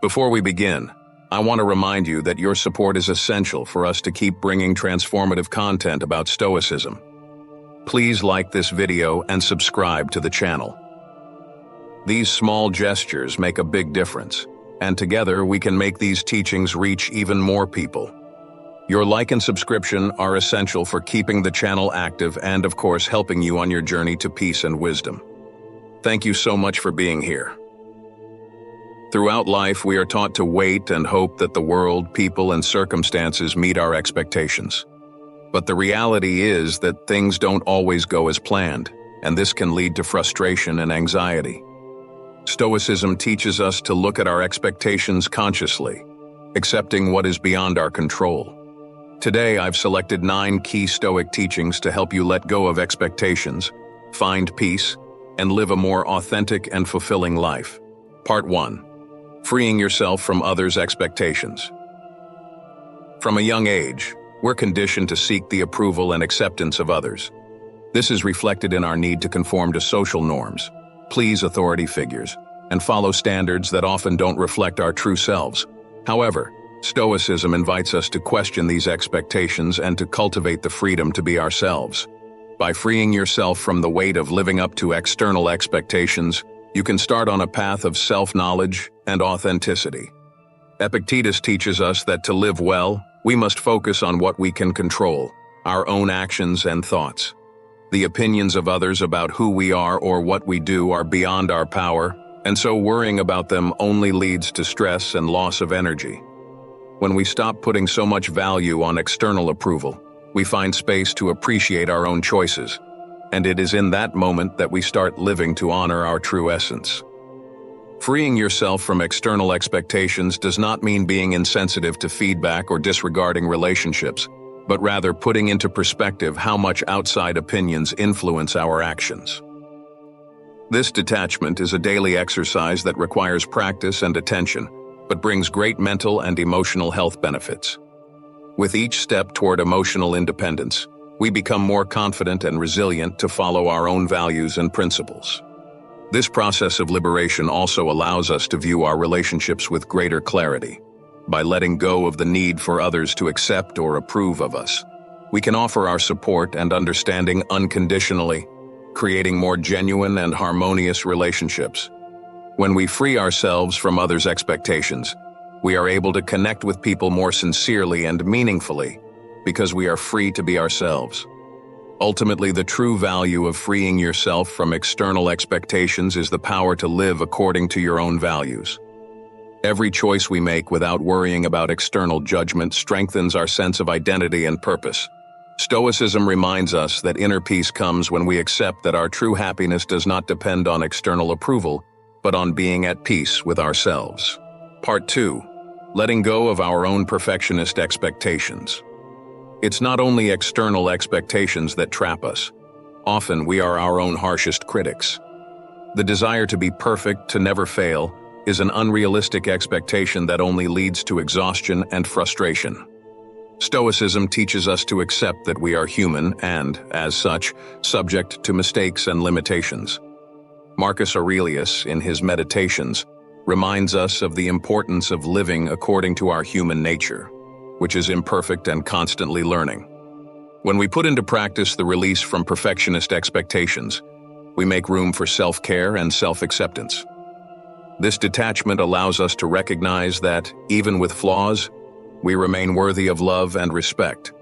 Before we begin, I want to remind you that your support is essential for us to keep bringing transformative content about Stoicism. Please like this video and subscribe to the channel. These small gestures make a big difference, and together we can make these teachings reach even more people. Your like and subscription are essential for keeping the channel active and, of course, helping you on your journey to peace and wisdom. Thank you so much for being here. Throughout life, we are taught to wait and hope that the world, people, and circumstances meet our expectations. But the reality is that things don't always go as planned, and this can lead to frustration and anxiety. Stoicism teaches us to look at our expectations consciously, accepting what is beyond our control. Today, I've selected 9 key Stoic teachings to help you let go of expectations, find peace, and live a more authentic and fulfilling life. Part 1. Freeing yourself from others' expectations. From a young age, we're conditioned to seek the approval and acceptance of others. This is reflected in our need to conform to social norms, please authority figures, and follow standards that often don't reflect our true selves. However, Stoicism invites us to question these expectations and to cultivate the freedom to be ourselves. By freeing yourself from the weight of living up to external expectations, you can start on a path of self-knowledge and authenticity. Epictetus teaches us that to live well, we must focus on what we can control, our own actions and thoughts. The opinions of others about who we are or what we do are beyond our power, and so worrying about them only leads to stress and loss of energy. When we stop putting so much value on external approval, we find space to appreciate our own choices, and it is in that moment that we start living to honor our true essence. Freeing yourself from external expectations does not mean being insensitive to feedback or disregarding relationships, but rather putting into perspective how much outside opinions influence our actions. This detachment is a daily exercise that requires practice and attention, but brings great mental and emotional health benefits. With each step toward emotional independence, we become more confident and resilient to follow our own values and principles. This process of liberation also allows us to view our relationships with greater clarity. By letting go of the need for others to accept or approve of us, we can offer our support and understanding unconditionally, creating more genuine and harmonious relationships. When we free ourselves from others' expectations, we are able to connect with people more sincerely and meaningfully, because we are free to be ourselves. Ultimately, the true value of freeing yourself from external expectations is the power to live according to your own values. Every choice we make without worrying about external judgment strengthens our sense of identity and purpose. Stoicism reminds us that inner peace comes when we accept that our true happiness does not depend on external approval, but on being at peace with ourselves. Part 2. Letting go of our own perfectionist expectations. It's not only external expectations that trap us. Often we are our own harshest critics. The desire to be perfect, to never fail, is an unrealistic expectation that only leads to exhaustion and frustration. Stoicism teaches us to accept that we are human and, as such, subject to mistakes and limitations. Marcus Aurelius, in his Meditations, reminds us of the importance of living according to our human nature, which is imperfect and constantly learning. When we put into practice the release from perfectionist expectations, we make room for self-care and self-acceptance. This detachment allows us to recognize that, even with flaws, we remain worthy of love and respect.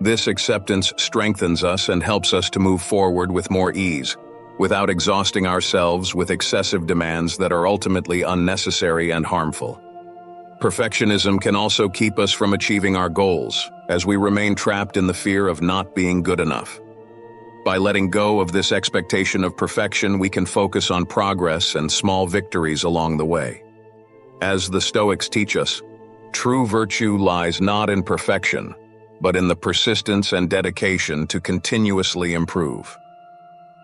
This acceptance strengthens us and helps us to move forward with more ease, without exhausting ourselves with excessive demands that are ultimately unnecessary and harmful. Perfectionism can also keep us from achieving our goals, as we remain trapped in the fear of not being good enough. By letting go of this expectation of perfection, we can focus on progress and small victories along the way. As the Stoics teach us, true virtue lies not in perfection, but in the persistence and dedication to continuously improve.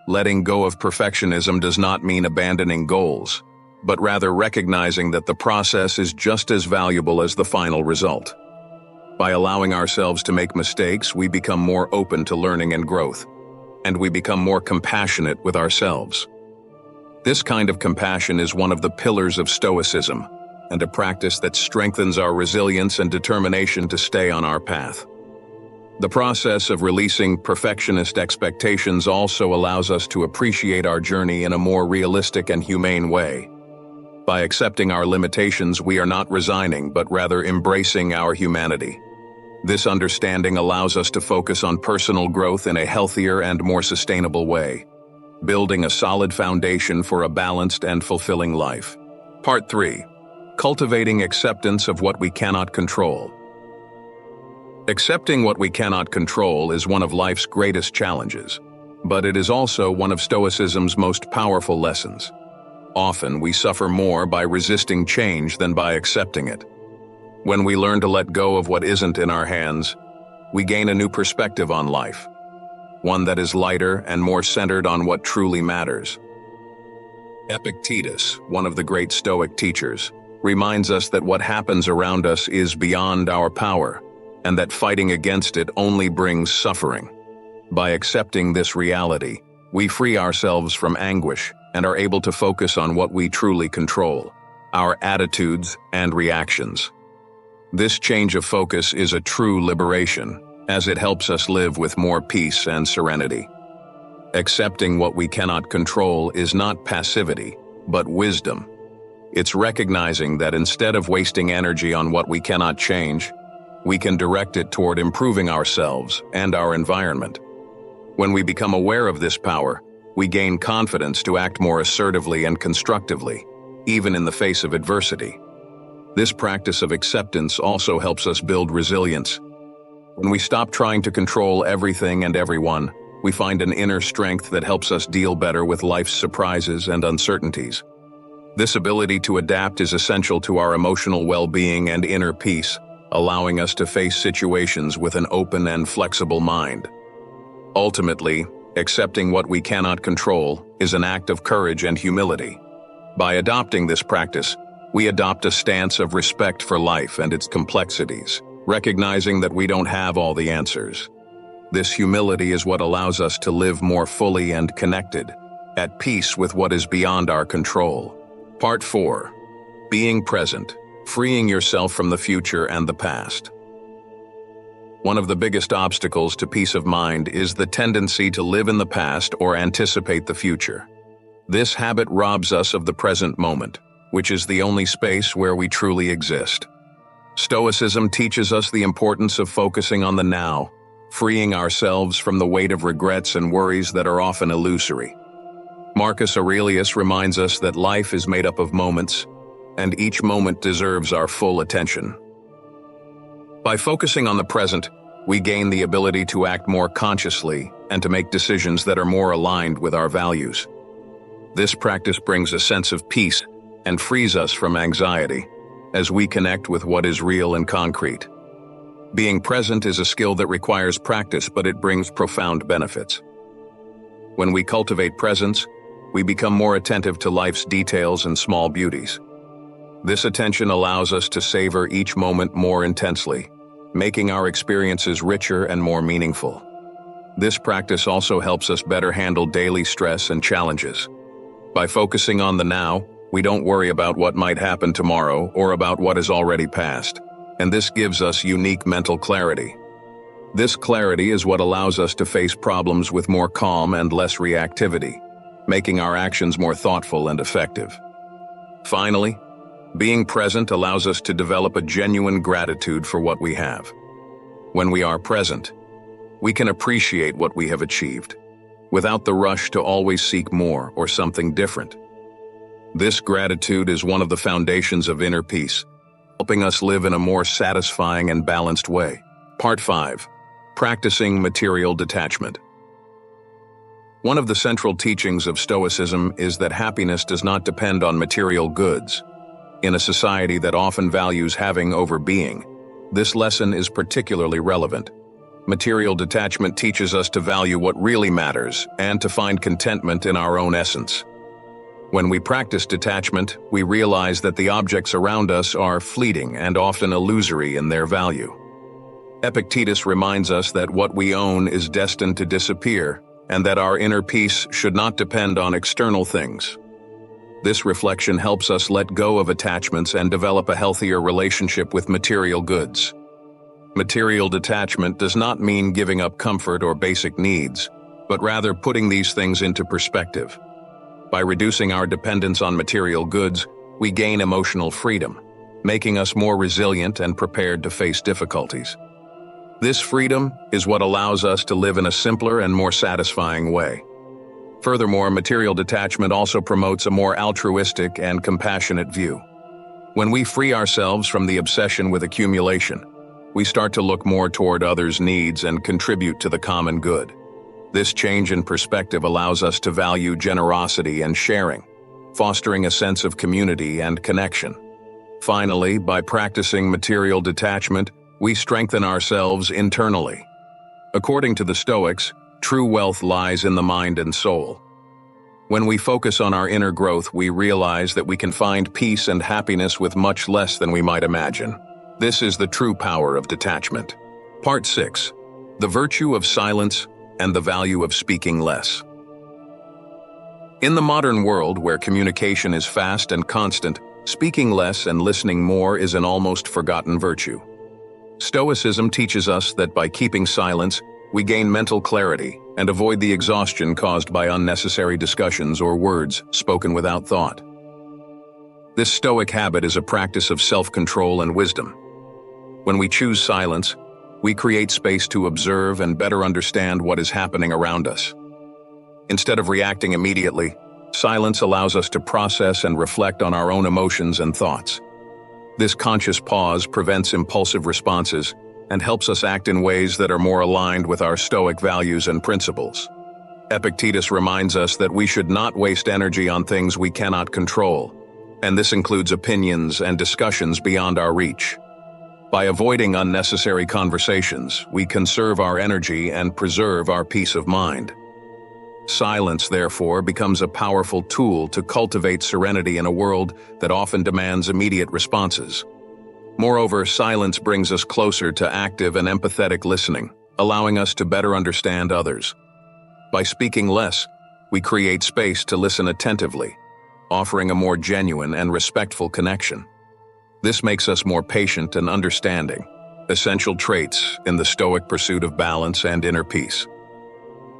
Letting go of perfectionism does not mean abandoning goals, but rather recognizing that the process is just as valuable as the final result. By allowing ourselves to make mistakes, we become more open to learning and growth, and we become more compassionate with ourselves. This kind of compassion is one of the pillars of Stoicism, and a practice that strengthens our resilience and determination to stay on our path. The process of releasing perfectionist expectations also allows us to appreciate our journey in a more realistic and humane way. By accepting our limitations, we are not resigning, but rather embracing our humanity. This understanding allows us to focus on personal growth in a healthier and more sustainable way, building a solid foundation for a balanced and fulfilling life. Part 3. Cultivating acceptance of what we cannot control. Accepting what we cannot control is one of life's greatest challenges, but it is also one of Stoicism's most powerful lessons. Often, we suffer more by resisting change than by accepting it. When we learn to let go of what isn't in our hands, we gain a new perspective on life, one that is lighter and more centered on what truly matters. Epictetus, one of the great Stoic teachers, reminds us that what happens around us is beyond our power, and that fighting against it only brings suffering. By accepting this reality, we free ourselves from anguish and are able to focus on what we truly control, our attitudes and reactions. This change of focus is a true liberation, as it helps us live with more peace and serenity. Accepting what we cannot control is not passivity, but wisdom. It's recognizing that instead of wasting energy on what we cannot change, we can direct it toward improving ourselves and our environment. When we become aware of this power, we gain confidence to act more assertively and constructively, even in the face of adversity. This practice of acceptance also helps us build resilience. When we stop trying to control everything and everyone, we find an inner strength that helps us deal better with life's surprises and uncertainties. This ability to adapt is essential to our emotional well-being and inner peace, allowing us to face situations with an open and flexible mind. Ultimately, accepting what we cannot control is an act of courage and humility. By adopting this practice, we adopt a stance of respect for life and its complexities, recognizing that we don't have all the answers. This humility is what allows us to live more fully and connected, at peace with what is beyond our control. Part 4. Being present, freeing yourself from the future and the past. One of the biggest obstacles to peace of mind is the tendency to live in the past or anticipate the future. This habit robs us of the present moment, which is the only space where we truly exist. Stoicism teaches us the importance of focusing on the now, freeing ourselves from the weight of regrets and worries that are often illusory. Marcus Aurelius reminds us that life is made up of moments, and each moment deserves our full attention. By focusing on the present, we gain the ability to act more consciously and to make decisions that are more aligned with our values. This practice brings a sense of peace and frees us from anxiety, as we connect with what is real and concrete. Being present is a skill that requires practice, but it brings profound benefits. When we cultivate presence, we become more attentive to life's details and small beauties. This attention allows us to savor each moment more intensely, making our experiences richer and more meaningful. This practice also helps us better handle daily stress and challenges. By focusing on the now, we don't worry about what might happen tomorrow or about what has already passed, and this gives us unique mental clarity. This clarity is what allows us to face problems with more calm and less reactivity, making our actions more thoughtful and effective. Finally, being present allows us to develop a genuine gratitude for what we have. When we are present, we can appreciate what we have achieved, without the rush to always seek more or something different. This gratitude is one of the foundations of inner peace, helping us live in a more satisfying and balanced way. Part 5. Practicing material detachment. One of the central teachings of Stoicism is that happiness does not depend on material goods. In a society that often values having over being, this lesson is particularly relevant. Material detachment teaches us to value what really matters and to find contentment in our own essence. When we practice detachment, we realize that the objects around us are fleeting and often illusory in their value. Epictetus reminds us that what we own is destined to disappear, and that our inner peace should not depend on external things. This reflection helps us let go of attachments and develop a healthier relationship with material goods. Material detachment does not mean giving up comfort or basic needs, but rather putting these things into perspective. By reducing our dependence on material goods, we gain emotional freedom, making us more resilient and prepared to face difficulties. This freedom is what allows us to live in a simpler and more satisfying way. Furthermore, material detachment also promotes a more altruistic and compassionate view. When we free ourselves from the obsession with accumulation, we start to look more toward others' needs and contribute to the common good. This change in perspective allows us to value generosity and sharing, fostering a sense of community and connection. Finally, by practicing material detachment, we strengthen ourselves internally. According to the Stoics, true wealth lies in the mind and soul. When we focus on our inner growth, we realize that we can find peace and happiness with much less than we might imagine. This is the true power of detachment. Part 6. The virtue of silence and the value of speaking less. In the modern world, where communication is fast and constant, speaking less and listening more is an almost forgotten virtue. Stoicism teaches us that by keeping silence, we gain mental clarity and avoid the exhaustion caused by unnecessary discussions or words spoken without thought. This Stoic habit is a practice of self-control and wisdom. When we choose silence, we create space to observe and better understand what is happening around us. Instead of reacting immediately, silence allows us to process and reflect on our own emotions and thoughts. This conscious pause prevents impulsive responses and helps us act in ways that are more aligned with our Stoic values and principles. Epictetus reminds us that we should not waste energy on things we cannot control, and this includes opinions and discussions beyond our reach. By avoiding unnecessary conversations, we conserve our energy and preserve our peace of mind. Silence, therefore, becomes a powerful tool to cultivate serenity in a world that often demands immediate responses. Moreover, silence brings us closer to active and empathetic listening, allowing us to better understand others. By speaking less, we create space to listen attentively, offering a more genuine and respectful connection. This makes us more patient and understanding, essential traits in the Stoic pursuit of balance and inner peace.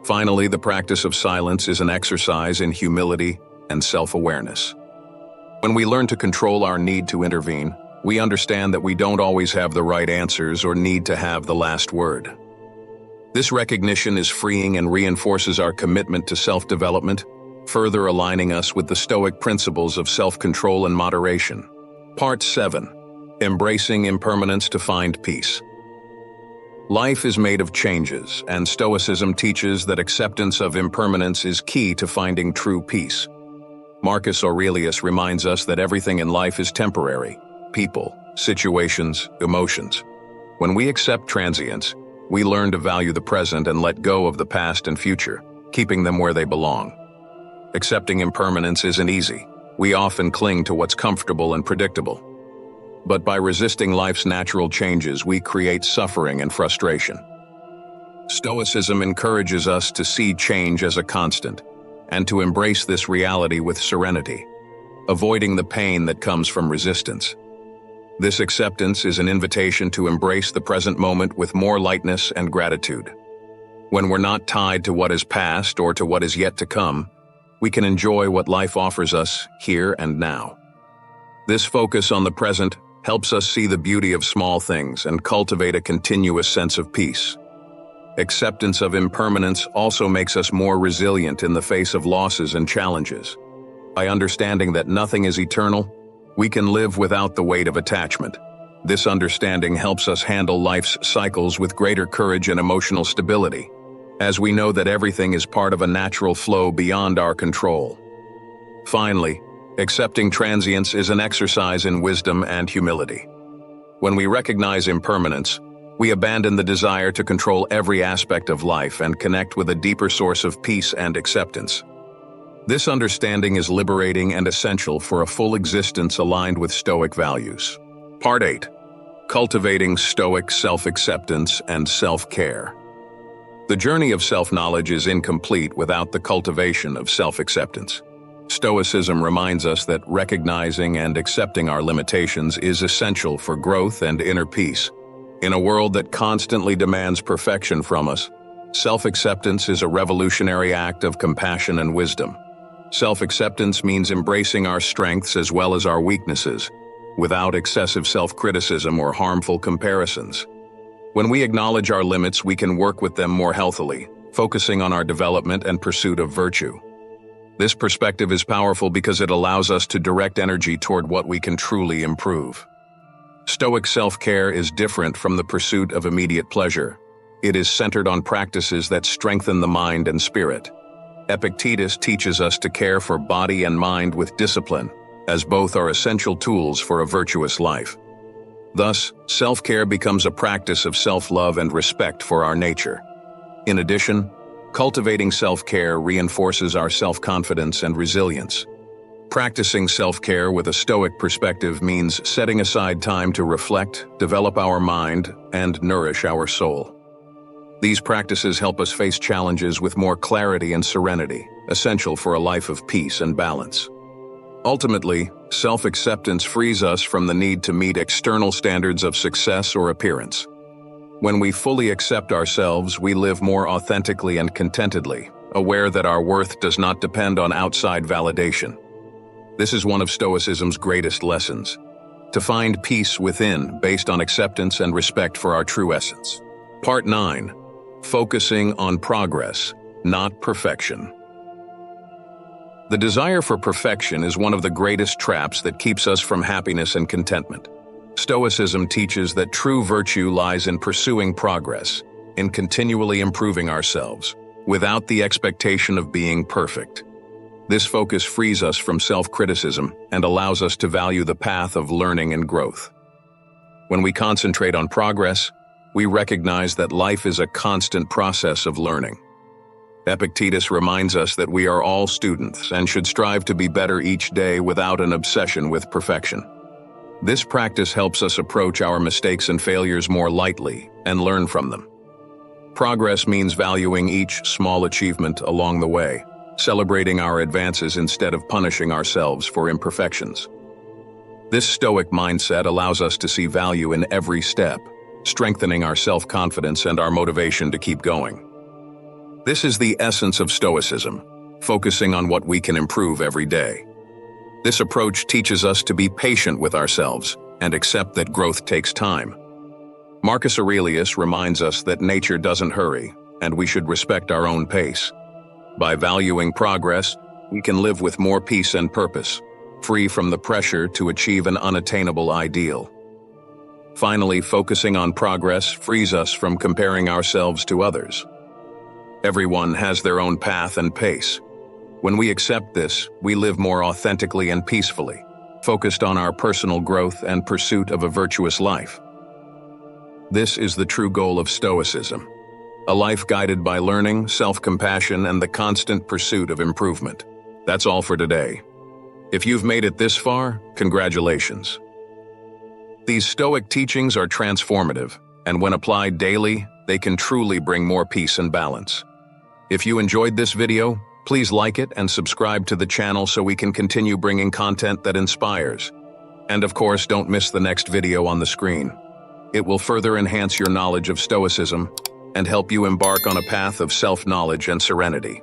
Finally, the practice of silence is an exercise in humility and self-awareness. When we learn to control our need to intervene, we understand that we don't always have the right answers or need to have the last word. This recognition is freeing and reinforces our commitment to self-development, further aligning us with the Stoic principles of self-control and moderation. Part 7. Embracing impermanence to find peace. Life is made of changes, and Stoicism teaches that acceptance of impermanence is key to finding true peace. Marcus Aurelius reminds us that everything in life is temporary: people, situations, emotions. When we accept transience, we learn to value the present and let go of the past and future, keeping them where they belong. Accepting impermanence isn't easy. We often cling to what's comfortable and predictable. But by resisting life's natural changes, we create suffering and frustration. Stoicism encourages us to see change as a constant and to embrace this reality with serenity, avoiding the pain that comes from resistance. This acceptance is an invitation to embrace the present moment with more lightness and gratitude. When we're not tied to what is past or to what is yet to come, we can enjoy what life offers us here and now. This focus on the present helps us see the beauty of small things and cultivate a continuous sense of peace. Acceptance of impermanence also makes us more resilient in the face of losses and challenges. By understanding that nothing is eternal, we can live without the weight of attachment. This understanding helps us handle life's cycles with greater courage and emotional stability, as we know that everything is part of a natural flow beyond our control. Finally, accepting transience is an exercise in wisdom and humility. When we recognize impermanence, we abandon the desire to control every aspect of life and connect with a deeper source of peace and acceptance. This understanding is liberating and essential for a full existence aligned with Stoic values. Part 8. Cultivating Stoic self-acceptance and self-care. The journey of self-knowledge is incomplete without the cultivation of self-acceptance. Stoicism reminds us that recognizing and accepting our limitations is essential for growth and inner peace. In a world that constantly demands perfection from us, self-acceptance is a revolutionary act of compassion and wisdom. Self-acceptance means embracing our strengths as well as our weaknesses, without excessive self-criticism or harmful comparisons. When we acknowledge our limits, we can work with them more healthily, focusing on our development and pursuit of virtue. This perspective is powerful because it allows us to direct energy toward what we can truly improve. Stoic self-care is different from the pursuit of immediate pleasure. It is centered on practices that strengthen the mind and spirit. Epictetus teaches us to care for body and mind with discipline, as both are essential tools for a virtuous life. Thus, self-care becomes a practice of self-love and respect for our nature. In addition, cultivating self-care reinforces our self-confidence and resilience. Practicing self-care with a Stoic perspective means setting aside time to reflect, develop our mind, and nourish our soul. These practices help us face challenges with more clarity and serenity, essential for a life of peace and balance. Ultimately, self-acceptance frees us from the need to meet external standards of success or appearance. When we fully accept ourselves, we live more authentically and contentedly, aware that our worth does not depend on outside validation. This is one of Stoicism's greatest lessons: to find peace within based on acceptance and respect for our true essence. Part 9. Focusing on progress, not perfection. The desire for perfection is one of the greatest traps that keeps us from happiness and contentment. Stoicism teaches that true virtue lies in pursuing progress, in continually improving ourselves, without the expectation of being perfect. This focus frees us from self-criticism and allows us to value the path of learning and growth. When we concentrate on progress, we recognize that life is a constant process of learning. Epictetus reminds us that we are all students and should strive to be better each day without an obsession with perfection. This practice helps us approach our mistakes and failures more lightly and learn from them. Progress means valuing each small achievement along the way, celebrating our advances instead of punishing ourselves for imperfections. This Stoic mindset allows us to see value in every step, strengthening our self-confidence and our motivation to keep going. This is the essence of Stoicism, focusing on what we can improve every day. This approach teaches us to be patient with ourselves and accept that growth takes time. Marcus Aurelius reminds us that nature doesn't hurry, and we should respect our own pace. By valuing progress, we can live with more peace and purpose, free from the pressure to achieve an unattainable ideal. Finally, focusing on progress frees us from comparing ourselves to others. Everyone has their own path and pace. When we accept this, we live more authentically and peacefully, focused on our personal growth and pursuit of a virtuous life. This is the true goal of Stoicism, a life guided by learning, self-compassion, and the constant pursuit of improvement. That's all for today. If you've made it this far, congratulations. These Stoic teachings are transformative, and when applied daily, they can truly bring more peace and balance. If you enjoyed this video, please like it and subscribe to the channel so we can continue bringing content that inspires. And of course, don't miss the next video on the screen. It will further enhance your knowledge of Stoicism and help you embark on a path of self-knowledge and serenity.